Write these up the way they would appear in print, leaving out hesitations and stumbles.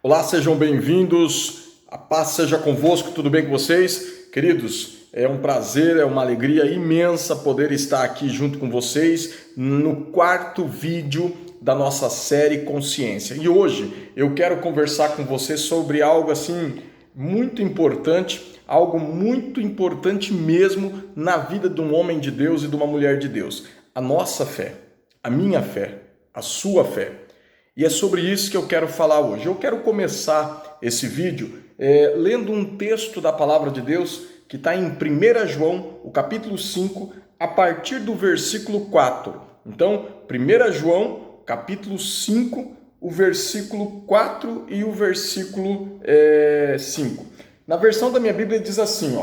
Olá, sejam bem-vindos, a paz seja convosco, tudo bem com vocês? Queridos, é um prazer, é uma alegria imensa poder estar aqui junto com vocês no quarto vídeo da nossa série Consciência. E hoje eu quero conversar com você sobre algo assim muito importante, algo muito importante mesmo na vida de um homem de Deus e de uma mulher de Deus. A nossa fé, a minha fé, a sua fé. E é sobre isso que eu quero falar hoje. Eu quero começar esse vídeo lendo um texto da Palavra de Deus que está em 1 João, o capítulo 5, a partir do versículo 4. Então, 1 João, capítulo 5, o versículo 4 e o versículo 5. Na versão da minha Bíblia diz assim,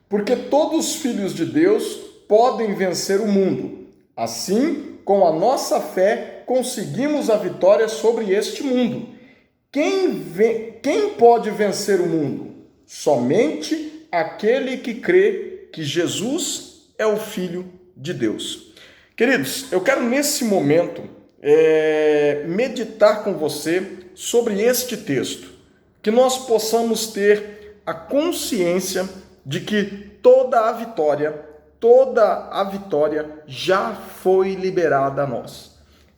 porque todos os filhos de Deus podem vencer o mundo. Assim, com a nossa fé, conseguimos a vitória sobre este mundo. Quem pode vencer o mundo? Somente aquele que crê que Jesus é o Filho de Deus. Queridos, eu quero nesse momento meditar com você sobre este texto, que nós possamos ter a consciência de que toda a vitória já foi liberada a nós.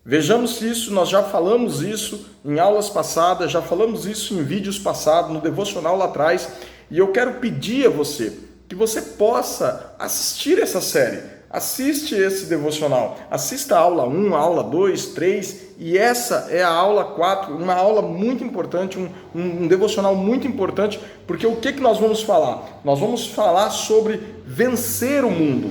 Vejamos isso, nós já falamos isso em aulas passadas, já falamos isso em vídeos passados, no devocional lá atrás, e eu quero pedir a você que você possa assistir essa série, assiste esse devocional, assista a aula 1, a aula 2, 3, e essa é a aula 4, uma aula muito importante, um devocional muito importante, porque o que nós vamos falar? Nós vamos falar sobre vencer o mundo,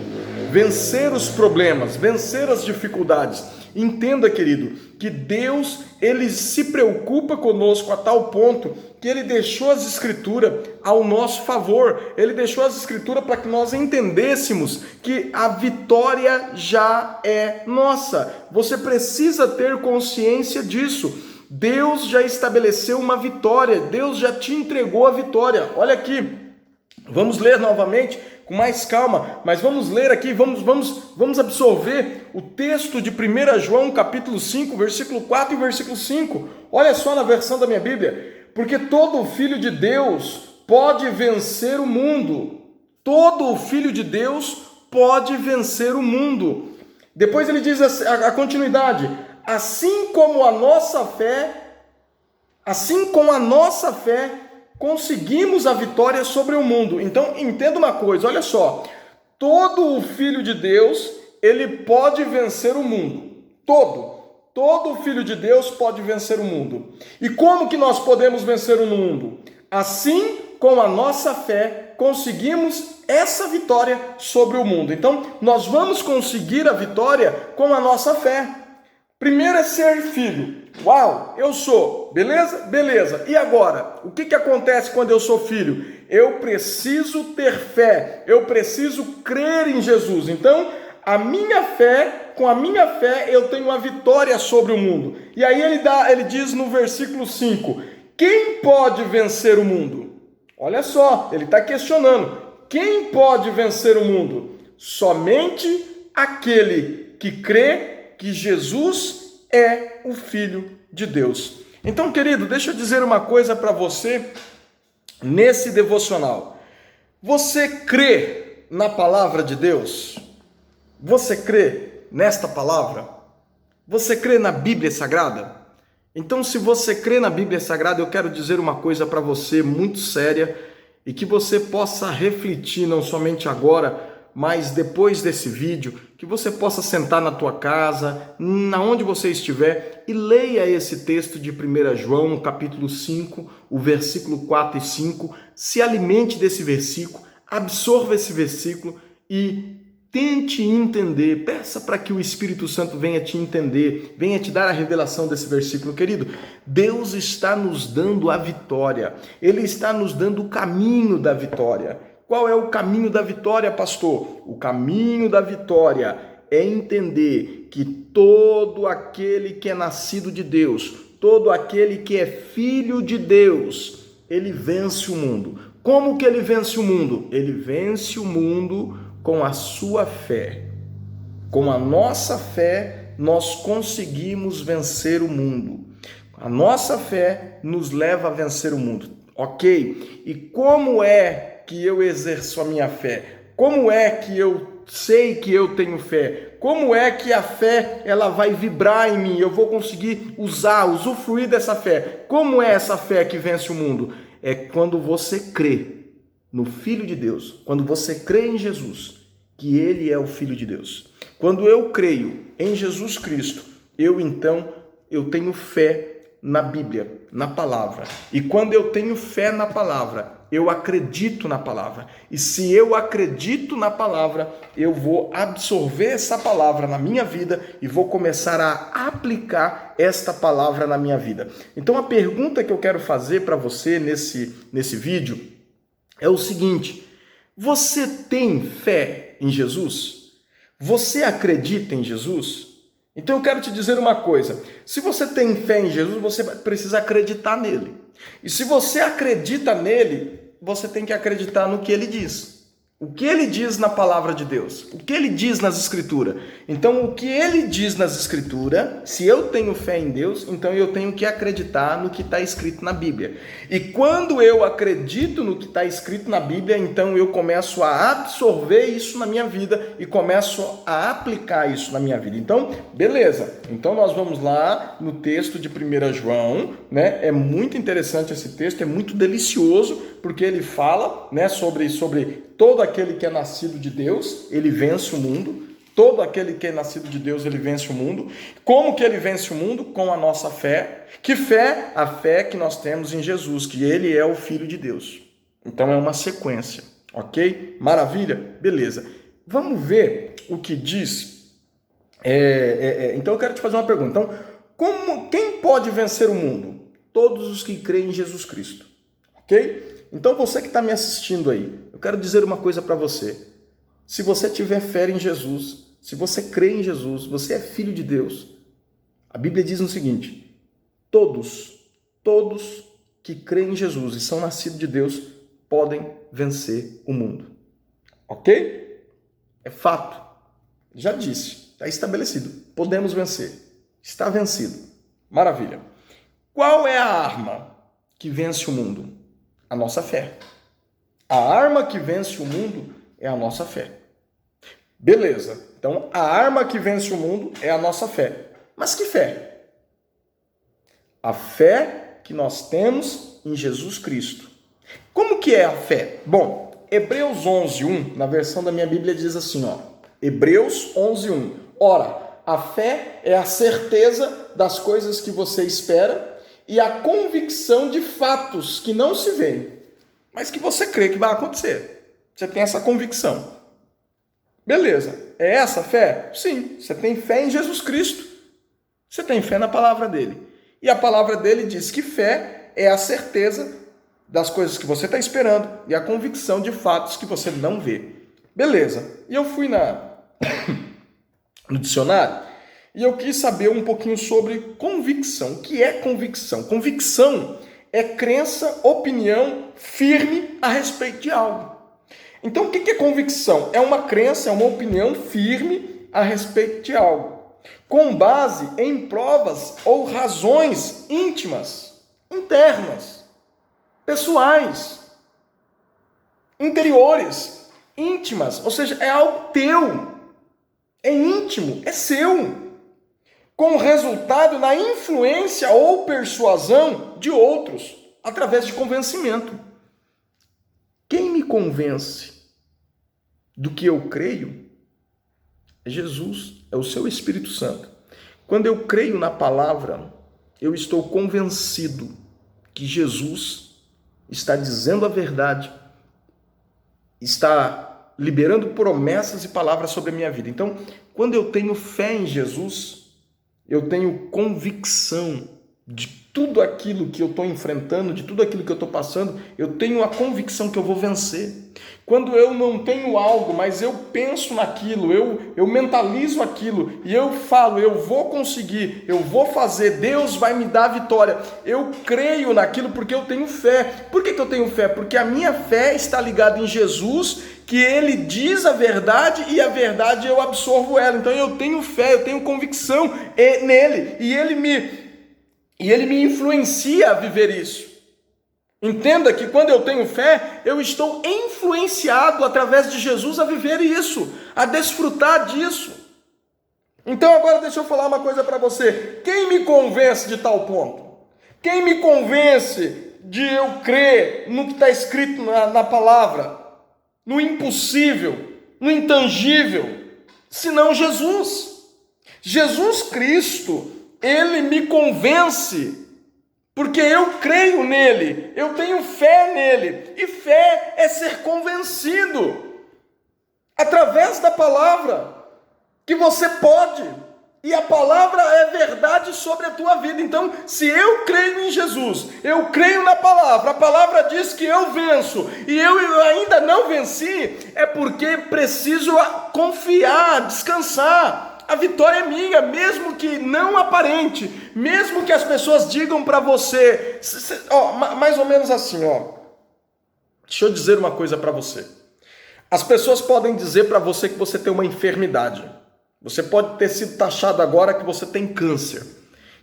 vencer os problemas, vencer as dificuldades. Entenda, querido, que Deus, Ele se preocupa conosco a tal ponto que Ele deixou as Escrituras ao nosso favor. Ele deixou as Escrituras para que nós entendêssemos que a vitória já é nossa. Você precisa ter consciência disso. Deus já estabeleceu uma vitória. Deus já te entregou a vitória. Olha aqui, vamos ler novamente com mais calma, mas vamos ler aqui, vamos absorver o texto de 1 João, capítulo 5, versículo 4 e versículo 5. Olha só na versão da minha Bíblia. Porque todo filho de Deus pode vencer o mundo. Todo filho de Deus pode vencer o mundo. Depois ele diz a continuidade. Assim com a nossa fé, conseguimos a vitória sobre o mundo. Então, entenda uma coisa, olha só. Todo o filho de Deus, ele pode vencer o mundo. Todo filho de Deus pode vencer o mundo. E como que nós podemos vencer o mundo? Assim, com a nossa fé, conseguimos essa vitória sobre o mundo. Então, nós vamos conseguir a vitória com a nossa fé. Primeiro é ser filho. Uau, eu sou. Beleza? Beleza. E agora? O que acontece quando eu sou filho? Eu preciso ter fé. Eu preciso crer em Jesus. Então, com a minha fé, eu tenho uma vitória sobre o mundo. E aí ele diz no versículo 5, quem pode vencer o mundo? Olha só, ele está questionando. Quem pode vencer o mundo? Somente aquele que crê que Jesus é o Filho de Deus. Então, querido, deixa eu dizer uma coisa para você nesse devocional. Você crê na palavra de Deus? Você crê nesta palavra? Você crê na Bíblia Sagrada? Então, se você crê na Bíblia Sagrada, eu quero dizer uma coisa para você muito séria e que você possa refletir não somente agora, mas depois desse vídeo, que você possa sentar na tua casa, na onde você estiver, e leia esse texto de 1 João, capítulo 5, o versículo 4 e 5, se alimente desse versículo, absorva esse versículo e tente entender, peça para que o Espírito Santo venha te entender, venha te dar a revelação desse versículo. Querido, Deus está nos dando a vitória, Ele está nos dando o caminho da vitória. Qual é o caminho da vitória, pastor? O caminho da vitória é entender que todo aquele que é nascido de Deus, todo aquele que é filho de Deus, ele vence o mundo. Como que ele vence o mundo? Ele vence o mundo com a sua fé. Com a nossa fé, nós conseguimos vencer o mundo. A nossa fé nos leva a vencer o mundo, ok? E como é que eu exerço a minha fé? Como é que eu sei que eu tenho fé? Como é que a fé ela vai vibrar em mim? Eu vou conseguir usufruir dessa fé. Como é essa fé que vence o mundo? É quando você crê no Filho de Deus, quando você crê em Jesus, que Ele é o Filho de Deus. Quando eu creio em Jesus Cristo, eu tenho fé na Bíblia, na palavra. E quando eu tenho fé na palavra, eu acredito na palavra. E se eu acredito na palavra, eu vou absorver essa palavra na minha vida e vou começar a aplicar esta palavra na minha vida. Então a pergunta que eu quero fazer para você nesse vídeo é o seguinte: você tem fé em Jesus? Você acredita em Jesus? Então eu quero te dizer uma coisa: se você tem fé em Jesus, você precisa acreditar nele. E se você acredita nele, você tem que acreditar no que ele diz. O que ele diz na palavra de Deus, o que ele diz nas Escrituras. Então, o que ele diz nas Escrituras, se eu tenho fé em Deus, então eu tenho que acreditar no que está escrito na Bíblia. E quando eu acredito no que está escrito na Bíblia, então eu começo a absorver isso na minha vida e começo a aplicar isso na minha vida. Então, beleza. Então, nós vamos lá no texto de 1 João, né? É muito interessante esse texto, é muito delicioso, porque ele fala, né, sobre todo aquele que é nascido de Deus, ele vence o mundo. Todo aquele que é nascido de Deus, ele vence o mundo. Como que ele vence o mundo? Com a nossa fé. Que fé? A fé que nós temos em Jesus, que ele é o Filho de Deus. Então é uma sequência, ok? Maravilha? Beleza. Vamos ver o que diz. Então eu quero te fazer uma pergunta. Então, quem pode vencer o mundo? Todos os que creem em Jesus Cristo, ok? Então você que está me assistindo aí, eu quero dizer uma coisa para você. Se você tiver fé em Jesus, se você crê em Jesus, você é filho de Deus. A Bíblia diz o seguinte: todos que creem em Jesus e são nascidos de Deus podem vencer o mundo. Ok? É fato. Já disse, está estabelecido. Podemos vencer. Está vencido. Maravilha. Qual é a arma que vence o mundo? A nossa fé. A arma que vence o mundo é a nossa fé. Beleza. Então, a arma que vence o mundo é a nossa fé. Mas que fé? A fé que nós temos em Jesus Cristo. Como que é a fé? Bom, Hebreus 11:1, na versão da minha Bíblia, diz assim, ó. Hebreus 11:1. Ora, a fé é a certeza das coisas que você espera e a convicção de fatos que não se veem, mas que você crê que vai acontecer. Você tem essa convicção. Beleza. É essa a fé? Sim. Você tem fé em Jesus Cristo. Você tem fé na palavra dele. E a palavra dele diz que fé é a certeza das coisas que você está esperando e a convicção de fatos que você não vê. Beleza. E eu fui no dicionário e eu quis saber um pouquinho sobre convicção. O que é convicção? Convicção é crença, opinião firme a respeito de algo. Então, o que é convicção? É uma crença, é uma opinião firme a respeito de algo, com base em provas ou razões íntimas, internas, pessoais, interiores, íntimas, ou seja, é algo teu, é íntimo, é seu, com resultado na influência ou persuasão de outros, através de convencimento. Quem me convence do que eu creio é Jesus, é o seu Espírito Santo. Quando eu creio na palavra, eu estou convencido que Jesus está dizendo a verdade, está liberando promessas e palavras sobre a minha vida. Então, quando eu tenho fé em Jesus, eu tenho convicção de tudo aquilo que eu estou enfrentando, de tudo aquilo que eu estou passando, eu tenho a convicção que eu vou vencer. Quando eu não tenho algo, mas eu penso naquilo, eu mentalizo aquilo e eu falo, eu vou conseguir, eu vou fazer, Deus vai me dar a vitória. Eu creio naquilo porque eu tenho fé. Por que eu tenho fé? Porque a minha fé está ligada em Jesus, que ele diz a verdade e a verdade eu absorvo ela. Então eu tenho fé, eu tenho convicção nele e ele me E ele me influencia a viver isso. Entenda que quando eu tenho fé, eu estou influenciado através de Jesus a viver isso, a desfrutar disso. Então agora deixa eu falar uma coisa para você. Quem me convence de tal ponto? Quem me convence de eu crer no que está escrito na palavra, no impossível, no intangível, senão Jesus? Jesus Cristo, ele me convence, porque eu creio nele, eu tenho fé nele, e fé é ser convencido através da palavra, que você pode, e a palavra é verdade sobre a tua vida. Então, se eu creio em Jesus, eu creio na palavra, a palavra diz que eu venço, e eu ainda não venci, é porque preciso confiar, descansar. A vitória é minha, mesmo que não aparente, mesmo que as pessoas digam para você, mais ou menos assim, deixa eu dizer uma coisa para você. As pessoas podem dizer para você que você tem uma enfermidade. Você pode ter sido taxado agora que você tem câncer,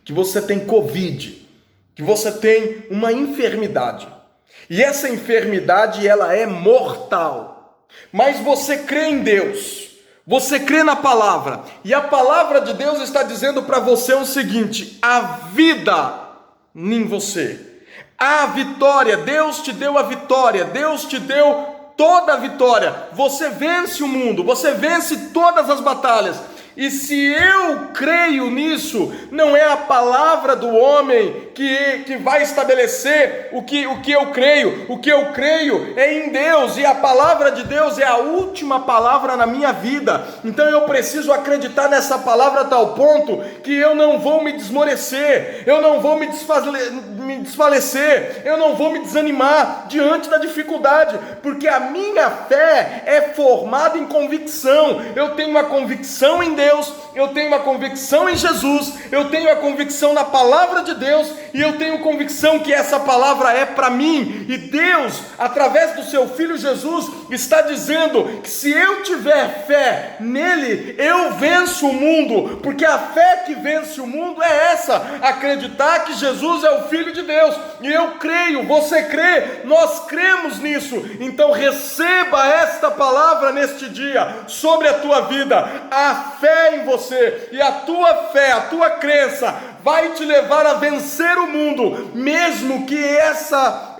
que você tem Covid, que você tem uma enfermidade. E essa enfermidade, ela é mortal. Mas você crê em Deus. Você crê na palavra, e a palavra de Deus está dizendo para você o seguinte: a vida em você, a vitória, Deus te deu a vitória, Deus te deu toda a vitória, você vence o mundo, você vence todas as batalhas. E se eu creio nisso, não é a palavra do homem que vai estabelecer o que eu creio. O que eu creio é em Deus, e a palavra de Deus é a última palavra na minha vida. Então eu preciso acreditar nessa palavra a tal ponto que eu não vou me desmorecer, eu não vou me desfalecer, eu não vou me desanimar diante da dificuldade, porque a minha fé é formada em convicção. Eu tenho uma convicção em Deus, eu tenho uma convicção em Jesus, eu tenho a convicção na palavra de Deus, e eu tenho convicção que essa palavra é para mim. E Deus, através do seu Filho Jesus, está dizendo que se eu tiver fé nele, eu venço o mundo, porque a fé que vence o mundo é essa: acreditar que Jesus é o Filho de Deus. E eu creio, você crê, nós cremos nisso. Então receba esta palavra neste dia sobre a tua vida. A fé em você, e a tua fé, a tua crença vai te levar a vencer o mundo, mesmo que essa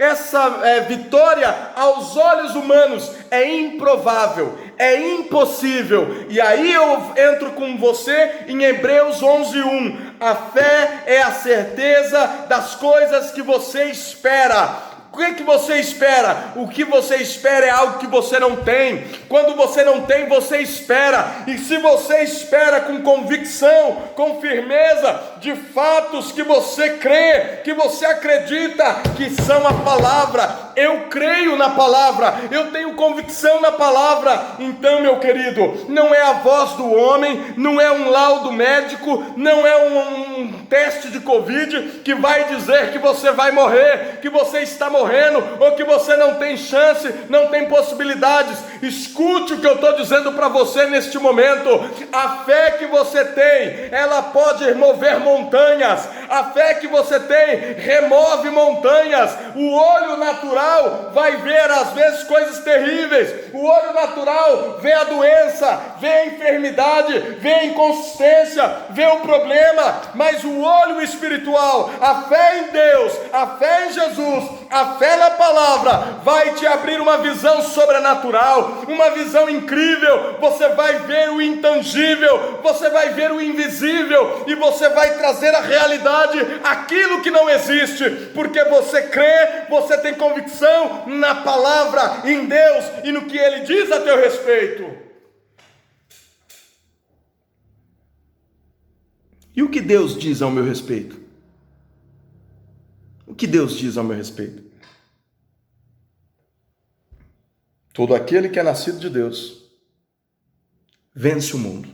vitória aos olhos humanos é improvável, é impossível. E aí eu entro com você em Hebreus 11:1. A fé é a certeza das coisas que você espera. O que você espera? O que você espera é algo que você não tem. Quando você não tem, você espera. E se você espera com convicção, com firmeza, de fatos que você crê, que você acredita que são a palavra. Eu creio na palavra, eu tenho convicção na palavra. Então, meu querido, não é a voz do homem, não é um laudo médico, não é um teste de Covid que vai dizer que você vai morrer, que você está morrendo, ou que você não tem chance, não tem possibilidades. Escute o que eu estou dizendo para você neste momento. A fé que você tem, ela pode mover montanhas. A fé que você tem remove montanhas. O olho natural vai ver às vezes coisas terríveis. O olho natural vê a doença, vê a enfermidade, vê a inconsistência, vê o problema. Mas o olho espiritual, a fé em Deus, a fé em Jesus, a fé na palavra, vai te abrir uma visão sobrenatural, uma visão incrível. Você vai ver o intangível, você vai ver o invisível, e você vai trazer à realidade aquilo que não existe, porque você crê, você tem convicção na palavra, em Deus e no que Ele diz a teu respeito. E o que Deus diz ao meu respeito? O que Deus diz ao meu respeito? Todo aquele que é nascido de Deus vence o mundo.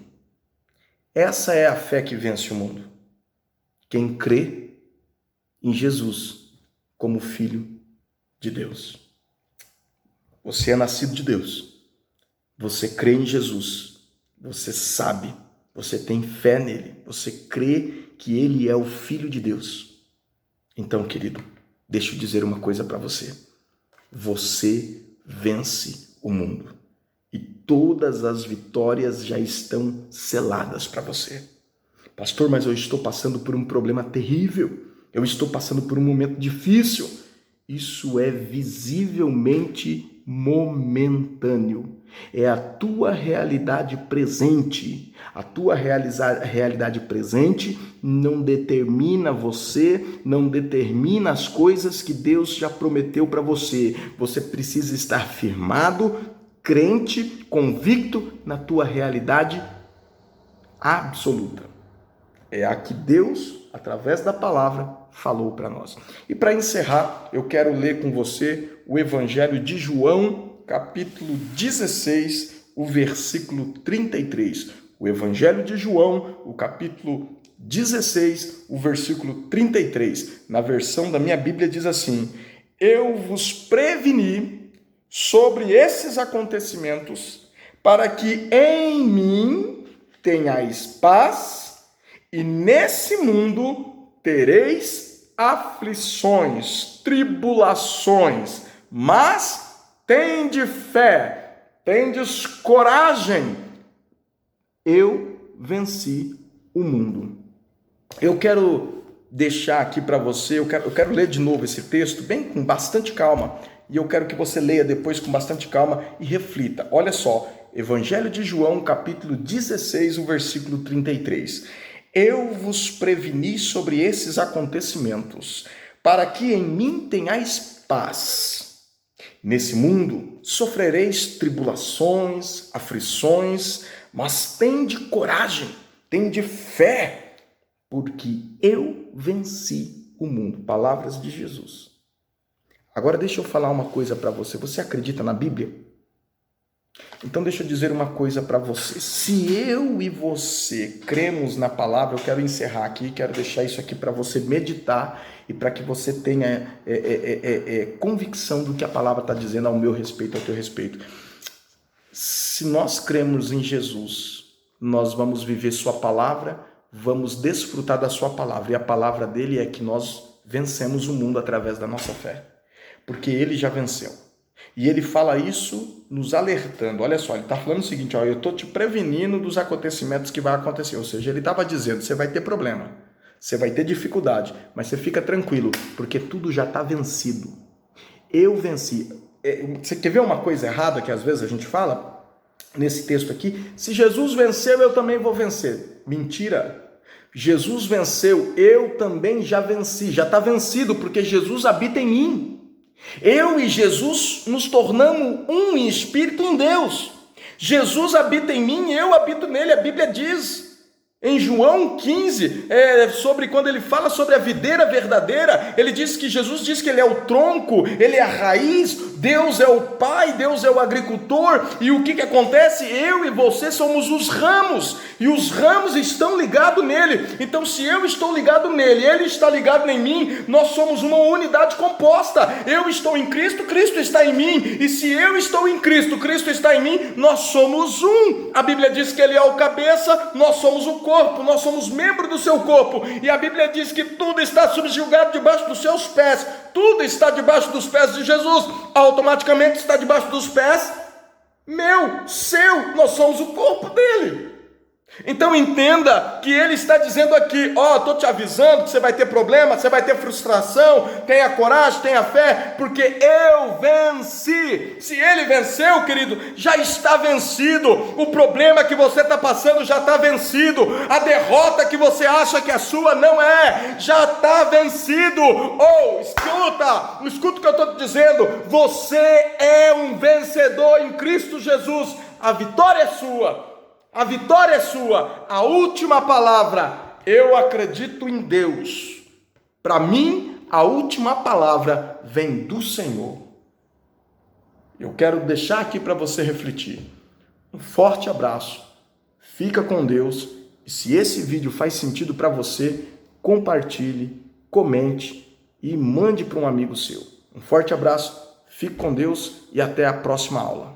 Essa é a fé que vence o mundo. Quem crê em Jesus como Filho de Deus. Você é nascido de Deus. Você crê em Jesus. Você sabe. Você tem fé nele. Você crê que ele é o Filho de Deus. Então, querido, deixa eu dizer uma coisa para você. Você vence o mundo. E todas as vitórias já estão seladas para você. Pastor, mas eu estou passando por um problema terrível. Eu estou passando por um momento difícil. Isso é visivelmente momentâneo. É a tua realidade presente. A tua realidade presente não determina você, não determina as coisas que Deus já prometeu para você. Você precisa estar firmado, crente, convicto na tua realidade absoluta. É a que Deus, através da palavra, falou para nós. E para encerrar, eu quero ler com você o Evangelho de João, capítulo 16, o versículo 33. O Evangelho de João, o capítulo 16, o versículo 33. Na versão da minha Bíblia diz assim: eu vos preveni sobre esses acontecimentos, para que em mim tenhais paz, e nesse mundo tereis aflições, tribulações, mas tende fé, tendes coragem. Eu venci o mundo. Eu quero deixar aqui para você, eu quero ler de novo esse texto, bem com bastante calma, e eu quero que você leia depois com bastante calma e reflita. Olha só, Evangelho de João, capítulo 16, o versículo 33. Eu vos preveni sobre esses acontecimentos, para que em mim tenhais paz. Nesse mundo sofrereis tribulações, aflições, mas tende coragem, tende fé, porque eu venci o mundo. Palavras de Jesus. Agora deixa eu falar uma coisa para você. Você acredita na Bíblia? Então deixa eu dizer uma coisa para você. Se eu e você cremos na palavra, eu quero encerrar aqui, quero deixar isso aqui para você meditar e para que você tenha convicção do que a palavra está dizendo ao meu respeito, ao teu respeito. Se nós cremos em Jesus, nós vamos viver sua palavra, vamos desfrutar da sua palavra. E a palavra dele é que nós vencemos o mundo através da nossa fé. Porque ele já venceu. E ele fala isso nos alertando. Olha só, ele está falando o seguinte, ó, eu estou te prevenindo dos acontecimentos que vai acontecer. Ou seja, ele estava dizendo, você vai ter problema, você vai ter dificuldade, mas você fica tranquilo, porque tudo já está vencido. Eu venci. Você quer ver uma coisa errada que às vezes a gente fala nesse texto aqui? Se Jesus venceu, eu também vou vencer. Mentira. Jesus venceu, eu também já venci. Já está vencido, porque Jesus habita em mim. Eu e Jesus nos tornamos um em espírito em Deus. Jesus habita em mim, eu habito nele. A Bíblia diz em João 15, sobre quando ele fala sobre a videira verdadeira, ele diz que Jesus diz que ele é o tronco, ele é a raiz, Deus é o pai, Deus é o agricultor, e o que acontece? Eu e você somos os ramos, e os ramos estão ligados nele. Então se eu estou ligado nele, ele está ligado em mim, nós somos uma unidade composta. Eu estou em Cristo, Cristo está em mim, e se eu estou em Cristo, Cristo está em mim, nós somos um. A Bíblia diz que ele é o cabeça, nós somos o corpo, nós somos membros do seu corpo, e a Bíblia diz que tudo está subjugado debaixo dos seus pés, tudo está debaixo dos pés de Jesus, automaticamente está debaixo dos pés meu, seu, nós somos o corpo dele. Então entenda que ele está dizendo aqui, estou te avisando que você vai ter problema, você vai ter frustração, tenha coragem, tenha fé, porque eu venci. Se ele venceu, querido, já está vencido. O problema que você está passando já está vencido. A derrota que você acha que é sua não é, já está vencido. Escuta o que eu estou te dizendo, você é um vencedor em Cristo Jesus, a vitória é sua. A vitória é sua. A última palavra, eu acredito em Deus. Para mim, a última palavra vem do Senhor. Eu quero deixar aqui para você refletir. Um forte abraço. Fica com Deus. E se esse vídeo faz sentido para você, compartilhe, comente e mande para um amigo seu. Um forte abraço. Fique com Deus e até a próxima aula.